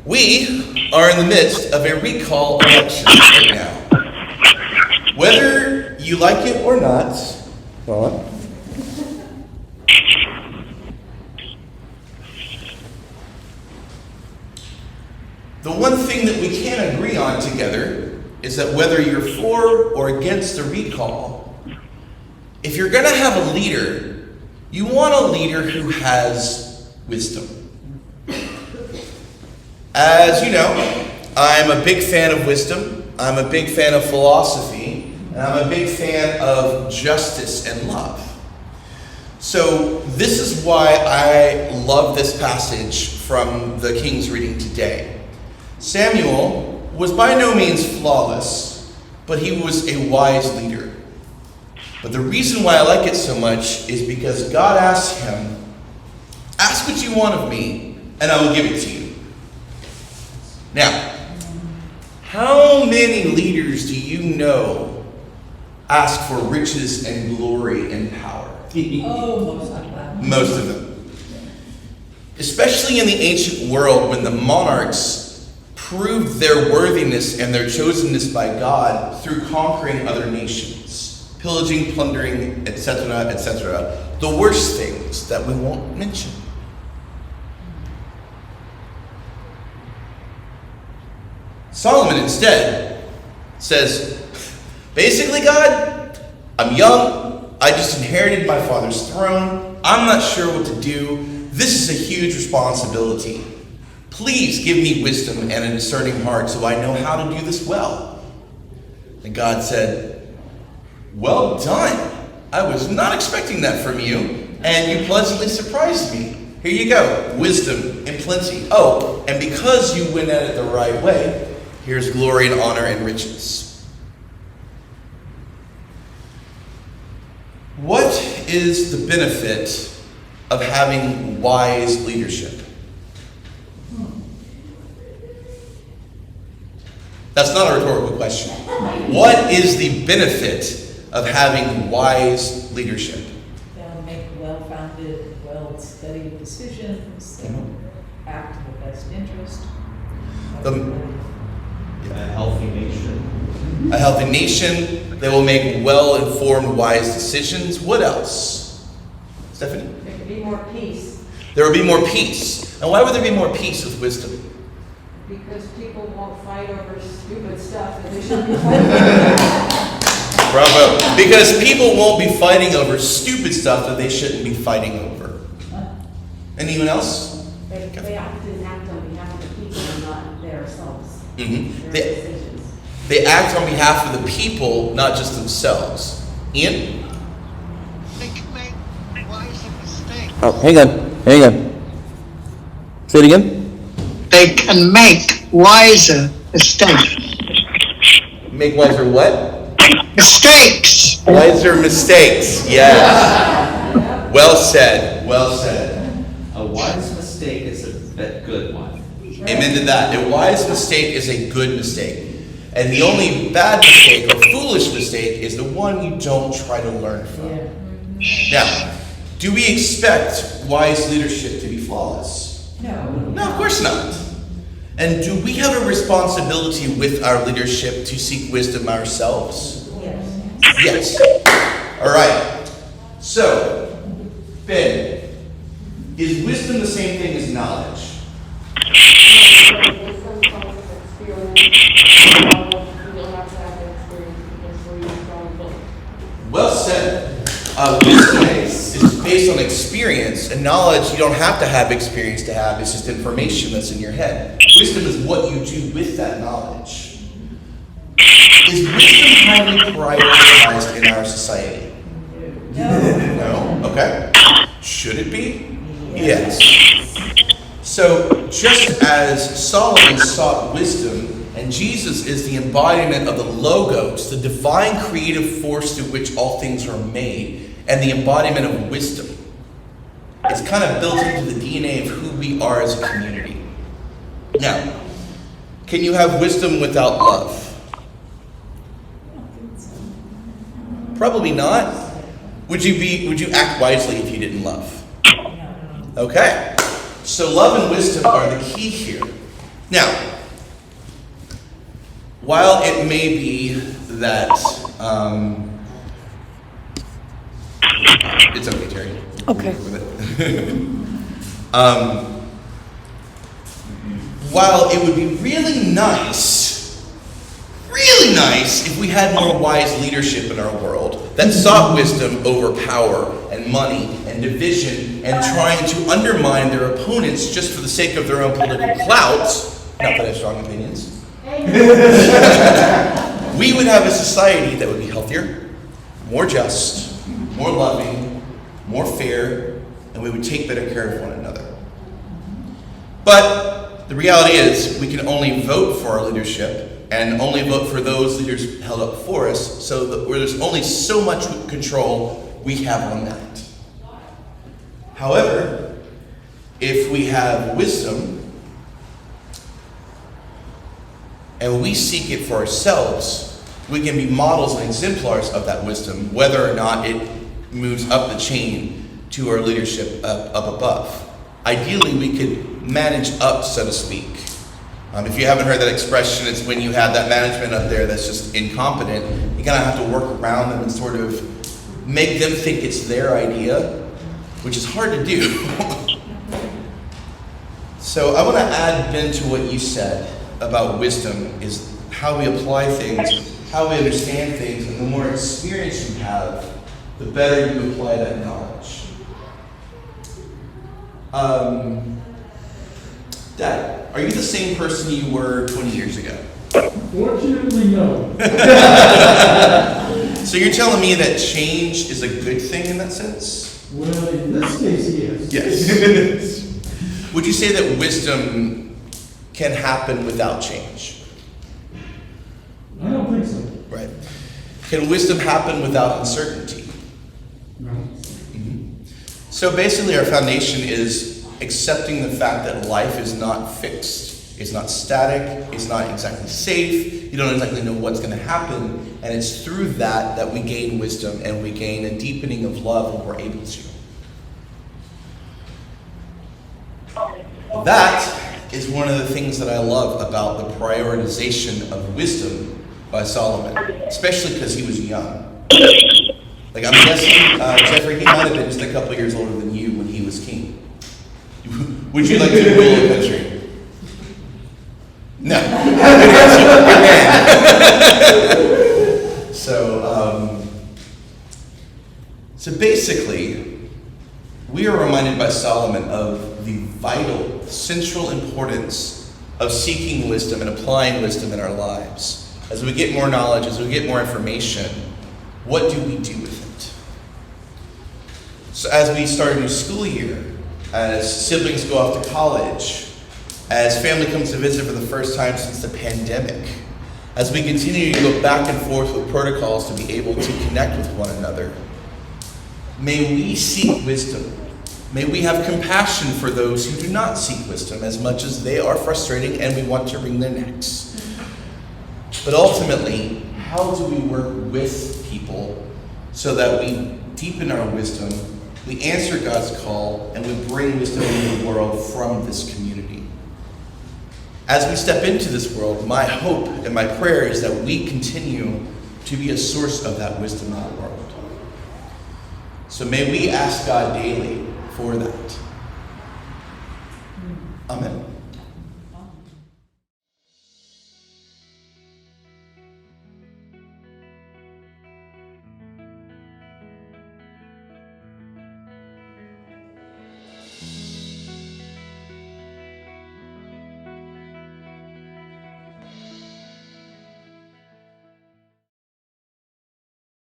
We are in the midst of a recall election right now. Whether you like it or not, hold on. The one thing that we can agree on together is that whether you're for or against a recall, if you're going to have a leader, you want a leader who has wisdom. As you know, I'm a big fan of wisdom, I'm a big fan of philosophy, and I'm a big fan of justice and love. So this is why I love this passage from the King's reading today. Samuel was by no means flawless, but he was a wise leader. But the reason why I like it so much is because God asked him, ask what you want of me, and I will give it to you. Now, how many leaders do you know ask for riches and glory and power? Most of them. Especially in the ancient world when the monarchs proved their worthiness and their chosenness by God through conquering other nations, pillaging, plundering, etc., etc. The worst things that we won't mention. Solomon instead says, basically, God, I'm young, I just inherited my father's throne, I'm not sure what to do, this is a huge responsibility. Please give me wisdom and a discerning heart so I know how to do this well. And God said, well done. I was not expecting that from you, and you pleasantly surprised me. Here you go, wisdom in plenty. Oh, and because you went at it the right way, here's glory and honor and riches. What is the benefit of having wise leadership? That's not a rhetorical question. What is the benefit of having wise leadership? They'll make well-founded, well-studied decisions. They'll act in the best interest. A healthy nation. A healthy nation. They will make well-informed, wise decisions. What else? Stephanie? There could be more peace. There will be more peace. And why would there be more peace with wisdom? Because people won't fight over stupid stuff that they shouldn't be fighting over. Bravo. Because people won't be fighting over stupid stuff that they shouldn't be fighting over. Anyone else? They often act on behalf of the people and not themselves. Mm-hmm. Their decisions. They act on behalf of the people, not just themselves. Ian? They can make wiser mistakes. Oh, hang on. Say it again. They can make wiser mistakes. Make wiser what? Mistakes. Wiser mistakes. Yes. Well said. Well said. A wise mistake is a good one. Amen to that. A wise mistake is a good mistake. And the only bad mistake or foolish mistake is the one you don't try to learn from. Now, do we expect wise leadership to be flawless? No, of course not. And do we have a responsibility with our leadership to seek wisdom ourselves? Yes. All right. So, Ben, is wisdom the same thing as knowledge? Wisdom comes with experience. You don't have to have the experience before you strong book. Well said. Wisdom is based on experience, and knowledge you don't have to have experience to have. It's just information that's in your head. Wisdom is what you do with that knowledge. Is wisdom highly prioritized in our society? No? Okay. Should it be? Yes. So, just as Solomon sought wisdom, and Jesus is the embodiment of the Logos, the divine creative force through which all things are made, and the embodiment of wisdom. It's kind of built into the DNA of who we are as a community. Now, can you have wisdom without love? Probably not. Would you act wisely if you didn't love? Okay. So love and wisdom are the key here. Now, while it may be that, it's okay, Terry. Okay. With it. While it would be really nice if we had more wise leadership in our world that sought wisdom over power and money and division and trying to undermine their opponents just for the sake of their own political clout, not that I have strong opinions, we would have a society that would be healthier, more just, more loving, more fair, and we would take better care of one another. But the reality is we can only vote for our leadership and only vote for those leaders held up for us, so that where there's only so much control we have on that. However, if we have wisdom and we seek it for ourselves, we can be models and exemplars of that wisdom, whether or not it moves up the chain to our leadership up above. Ideally, we could manage up, so to speak. If you haven't heard that expression, it's when you have that management up there that's just incompetent. You kind of have to work around them and sort of make them think it's their idea, which is hard to do. So I want to add then to what you said about wisdom is how we apply things, how we understand things, and the more experience you have, the better you apply that knowledge. Dad, are you the same person you were 20 years ago? Fortunately, no. So you're telling me that change is a good thing in that sense? Well, in this case, yes. Yes. Would you say that wisdom can happen without change? I don't think so. Right. Can wisdom happen without uncertainty? No. So basically our foundation is accepting the fact that life is not fixed, it's not static, it's not exactly safe, you don't exactly know what's going to happen, and it's through that that we gain wisdom and we gain a deepening of love when we're able to. That is one of the things that I love about the prioritization of wisdom by Solomon, especially because he was young. Like I'm guessing, Jeffrey, he might have been just a couple years older than you when he was king. Would you like to rule the country? No. Good answer. Good man. So basically, we are reminded by Solomon of the vital, central importance of seeking wisdom and applying wisdom in our lives. As we get more knowledge, as we get more information, what do we do with it? So as we start a new school year, as siblings go off to college, as family comes to visit for the first time since the pandemic, as we continue to go back and forth with protocols to be able to connect with one another, may we seek wisdom. May we have compassion for those who do not seek wisdom as much as they are frustrating and we want to wring their necks. But ultimately, how do we work with people so that we deepen our wisdom, we answer God's call, and we bring wisdom into the world from this community? As we step into this world, my hope and my prayer is that we continue to be a source of that wisdom in the world. So may we ask God daily for that. Amen.